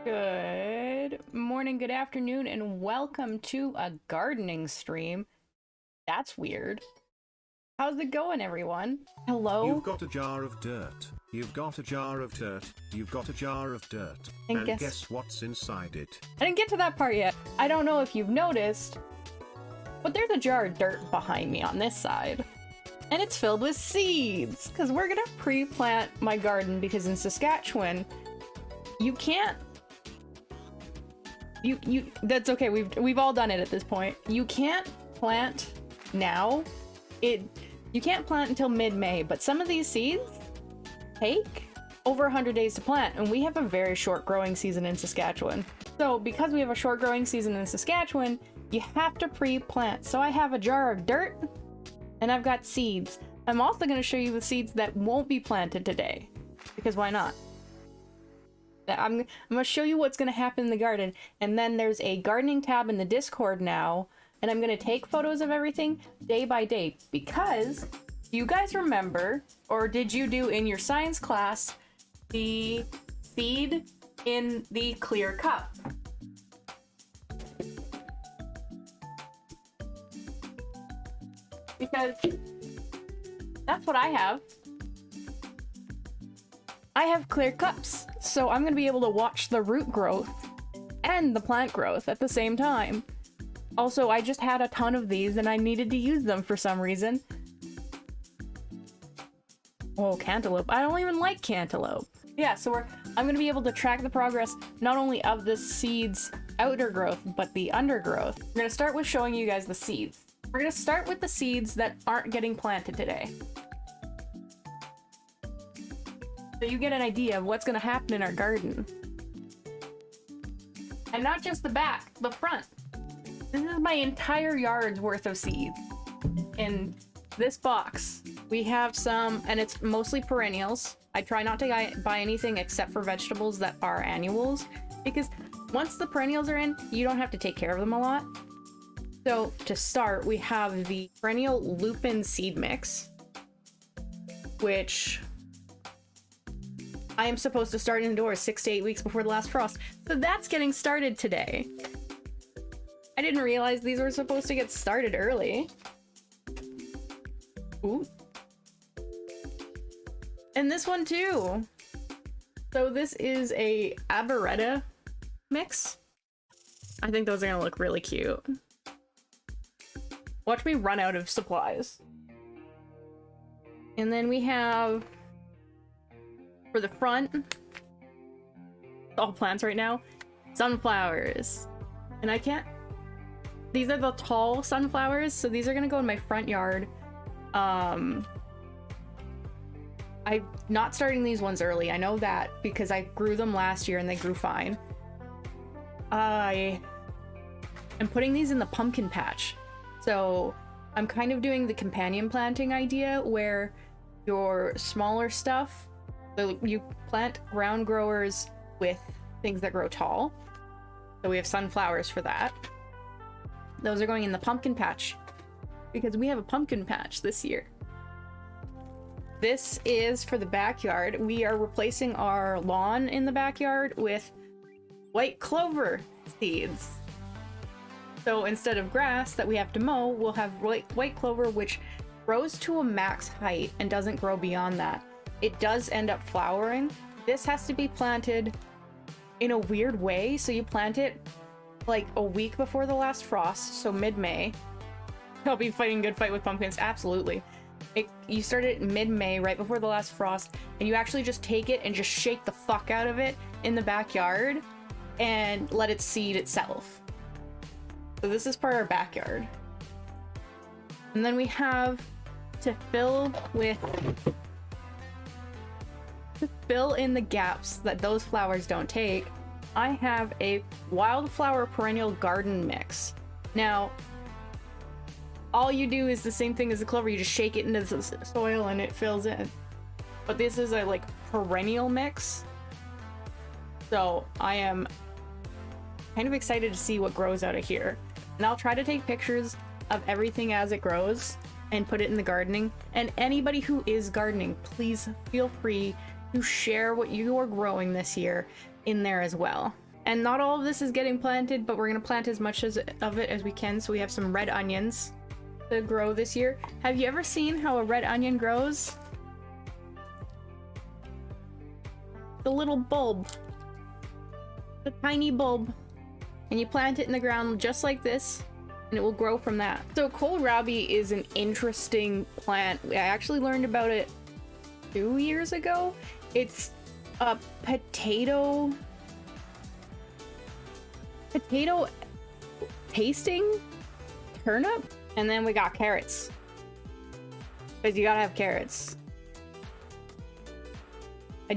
Good morning, good afternoon, and welcome to a gardening stream. That's weird. How's it going, everyone? Hello? You've got a jar of dirt. You've got a jar of dirt. You've got a jar of dirt. And guess what's inside it? I didn't get to that part yet. I don't know if you've noticed, but there's a jar of dirt behind me on this side. And it's filled with seeds, because we're gonna pre-plant my garden, because in Saskatchewan, you can't that's okay, we've all done it at this point. You can't plant now. You can't plant until mid-May, but some of these seeds take over 100 days to plant, and we have a very short growing season in Saskatchewan. So because we have a short growing season in Saskatchewan, you have to pre-plant. So I have a jar of dirt and I've got seeds. I'm also going to show you the seeds that won't be planted today, because why not? I'm going to show you what's going to happen in the garden, and then there's a gardening tab in the Discord now, and I'm going to take photos of everything day by day, because do you guys remember, or did you do in your science class, the seed in the clear cup? Because that's what I have. I have clear cups, so I'm going to be able to watch the root growth and the plant growth at the same time. Also, I just had a ton of these and I needed to use them for some reason. Oh, cantaloupe. I don't even like cantaloupe. Yeah, so I'm going to be able to track the progress not only of the seed's outer growth, but the undergrowth. I'm going to start with showing you guys the seeds. We're going to start with the seeds that aren't getting planted today, so you get an idea of what's going to happen in our garden. And not just the back, the front. This is my entire yard's worth of seeds in this box. We have some, and it's mostly perennials. I try not to buy anything except for vegetables that are annuals, because once the perennials are in, you don't have to take care of them a lot. So to start, we have the perennial lupin seed mix, which I am supposed to start indoors 6 to 8 weeks before the last frost. So that's getting started today. I didn't realize these were supposed to get started early. Ooh. And this one too. So this is a Aberetta mix. I think those are gonna look really cute. Watch me run out of supplies. And then we have, for the front, all plants right now, sunflowers. And I can't, these are the tall sunflowers, so these are gonna go in my front yard. I'm not starting these ones early, I know that, because I grew them last year and they grew fine. I am putting these in the pumpkin patch. So I'm kind of doing the companion planting idea, where your smaller stuff, you plant ground growers with things that grow tall. So we have sunflowers for that. Those are going in the pumpkin patch, because we have a pumpkin patch this year. This is for the backyard. We are replacing our lawn in the backyard with white clover seeds. So instead of grass that we have to mow, we'll have white clover, which grows to a max height and doesn't grow beyond that. It does end up flowering. This has to be planted in a weird way. So you plant it like a week before the last frost, so mid-May. I'll be fighting good fight with pumpkins, absolutely. You start it mid-May, right before the last frost, and you actually just take it and just shake the fuck out of it in the backyard and let it seed itself. So this is for our backyard. And then we have to fill in the gaps that those flowers don't take. I have a wildflower perennial garden mix. Now, all you do is the same thing as the clover. You just shake it into the soil and it fills in. But this is a like perennial mix. So I am kind of excited to see what grows out of here. And I'll try to take pictures of everything as it grows and put it in the gardening. And anybody who is gardening, please feel free to share what you are growing this year in there as well. And not all of this is getting planted, but we're gonna plant as much of it as we can, so we have some red onions to grow this year. Have you ever seen how a red onion grows? The little bulb. The tiny bulb. And you plant it in the ground just like this, and it will grow from that. So kohlrabi is an interesting plant. I actually learned about it 2 years ago. It's a potato tasting turnip. And then we got carrots, because you gotta have carrots. I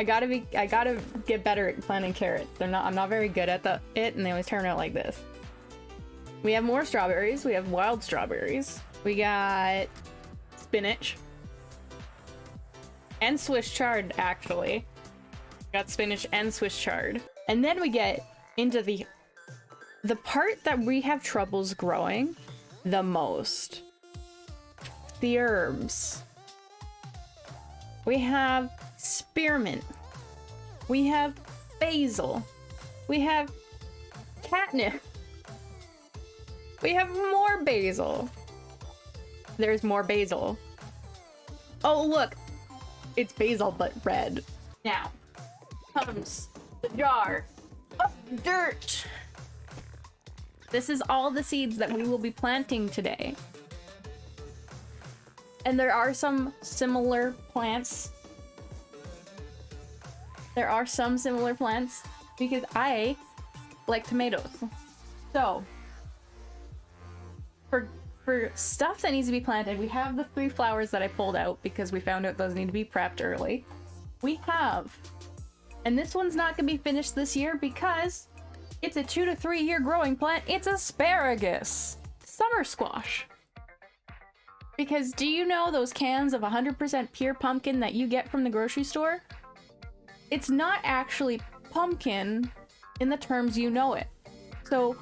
gotta get better at planting carrots. I'm not very good at it, and they always turn out like this. We have more strawberries. We have wild strawberries. We got spinach and Swiss chard, actually. Got spinach and Swiss chard. And then we get into the part that we have troubles growing the most. The herbs. We have spearmint. We have basil. We have catnip. We have more basil. There's more basil. Oh, look. It's basil, but red. Now comes the jar of dirt. This is all the seeds that we will be planting today. And there are some similar plants. There are some similar plants because I like tomatoes. So for stuff that needs to be planted, we have the 3 flowers that I pulled out because we found out those need to be prepped early. We have, and this one's not gonna be finished this year because it's a 2 to 3 year growing plant. It's asparagus, summer squash. Because do you know those cans of 100% pure pumpkin that you get from the grocery store? It's not actually pumpkin in the terms you know it. So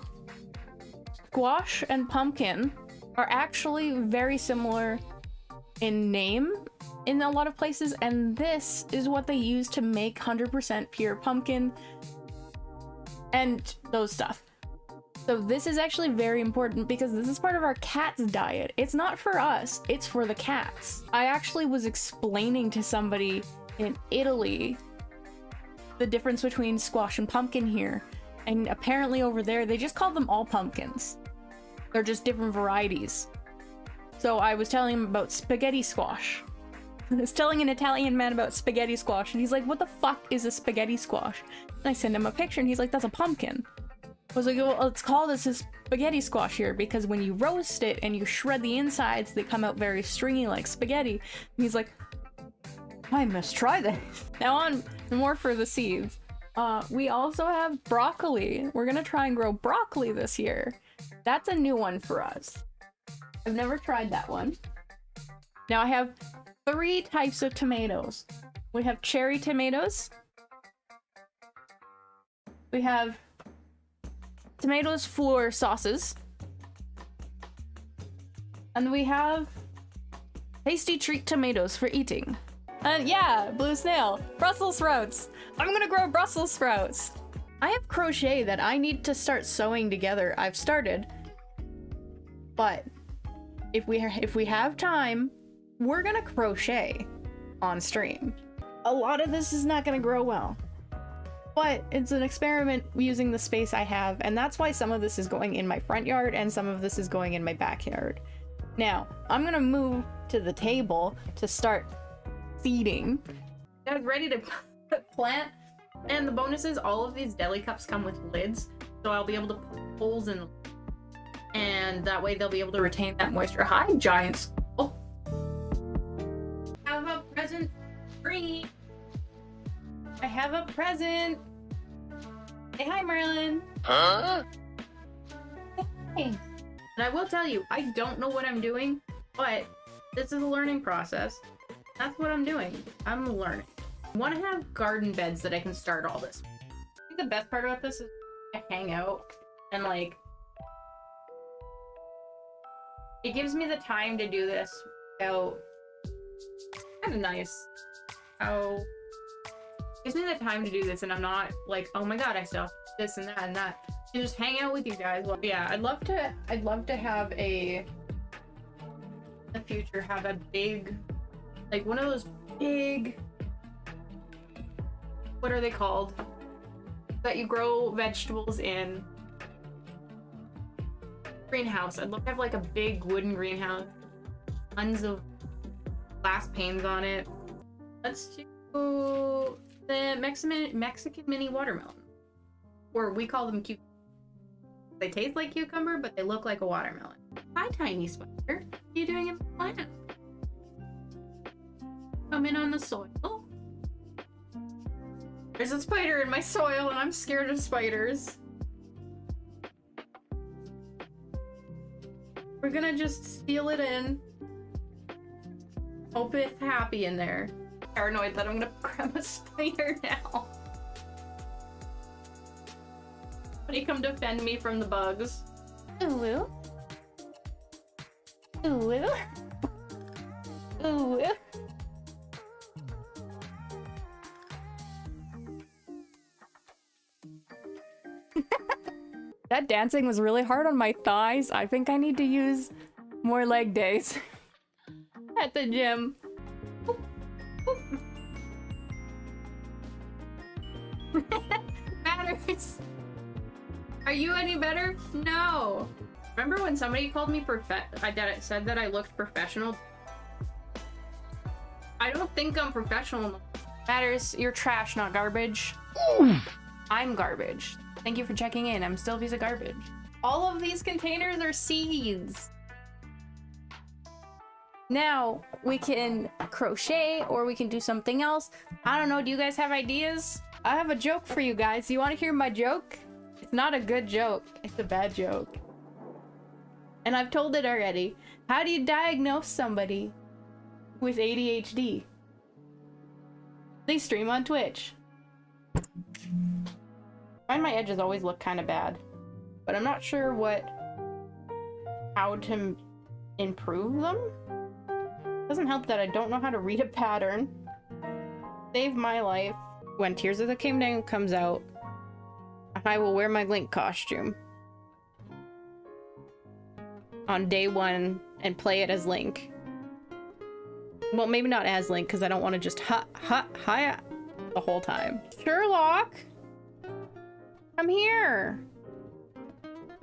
squash and pumpkin are actually very similar in name in a lot of places, and this is what they use to make 100% pure pumpkin and those stuff. So this is actually very important because this is part of our cat's diet. It's not for us, it's for the cats. I actually was explaining to somebody in Italy the difference between squash and pumpkin here, and apparently over there they just call them all pumpkins. They're just different varieties. So I was telling him about spaghetti squash. I was telling an Italian man about spaghetti squash, and he's like, what the fuck is a spaghetti squash? And I sent him a picture, and he's like, that's a pumpkin. I was like, well, it's called a spaghetti squash here because when you roast it and you shred the insides, they come out very stringy like spaghetti. And he's like, I must try this. Now on more for the seeds. We also have broccoli. We're gonna try and grow broccoli this year. That's a new one for us. I've never tried that one. Now I have 3 types of tomatoes. We have cherry tomatoes. We have tomatoes for sauces. And we have tasty treat tomatoes for eating. And yeah, blue snail, Brussels sprouts. I'm gonna grow Brussels sprouts. I have crochet that I need to start sewing together. I've started, but if we have time, we're gonna crochet on stream. A lot of this is not gonna grow well, but it's an experiment using the space I have, and that's why some of this is going in my front yard and some of this is going in my backyard. Now, I'm gonna move to the table to start seeding. I was ready to plant, and the bonus is all of these deli cups come with lids, so I'll be able to put holes in them, and that way they'll be able to retain that moisture. Hi, giants. Oh. Have a present free. I have a present. Say hi, Merlin. Huh? Hey. And I will tell you, I don't know what I'm doing, but this is a learning process. That's what I'm doing. I'm learning. I want to have garden beds that I can start all this. I think the best part about this is I hang out and like it gives me the time to do this without kind of nice how gives me the time to do this, and I'm not like, oh my god, I still have this and that and that. And just hang out with you guys. Well, yeah, I'd love to have in the future have a big, like one of those big, what are they called? That you grow vegetables in. Greenhouse. I'd love to have like a big wooden greenhouse. Tons of glass panes on it. Let's do the Mexican mini watermelon. Or we call them cucumbers. They taste like cucumber, but they look like a watermelon. Hi, tiny spider. What are you doing in the plant? Come in on the soil. There's a spider in my soil, and I'm scared of spiders. We're gonna just seal it in. Hope it's happy in there. Paranoid that I'm gonna grab a spider now. Somebody come defend me from the bugs. Ooh. Ooh. Ooh. That dancing was really hard on my thighs. I think I need to use more leg days at the gym. Matters. Are you any better? No. Remember when somebody called me said that I looked professional? I don't think I'm professional. Matters, you're trash, not garbage. I'm garbage. Thank you for checking in. I'm still a piece of garbage. All of these containers are seeds. Now we can crochet or we can do something else. I don't know. Do you guys have ideas? I have a joke for you guys. You want to hear my joke? It's not a good joke. It's a bad joke. And I've told it already. How do you diagnose somebody with ADHD? They stream on Twitch. I find my edges always look kind of bad, but I'm not sure how to improve them. Doesn't help that I don't know how to read a pattern. Save my life. When Tears of the Kingdom comes out, I will wear my Link costume on day 1 and play it as Link. Well, maybe not as Link, because I don't want to just ha the whole time. Sherlock! Come here!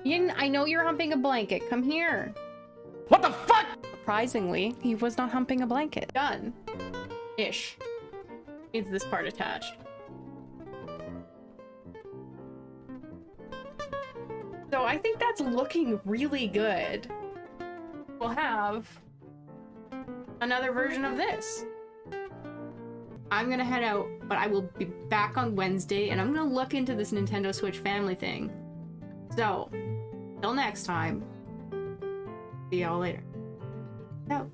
I know you're humping a blanket. Come here. What the fuck? Surprisingly, he was not humping a blanket. Done. Ish. Needs this part attached. So I think that's looking really good. We'll have another version of this. I'm gonna head out, but I will be back on Wednesday, and I'm gonna look into this Nintendo Switch family thing. So, till next time, see y'all later. Out.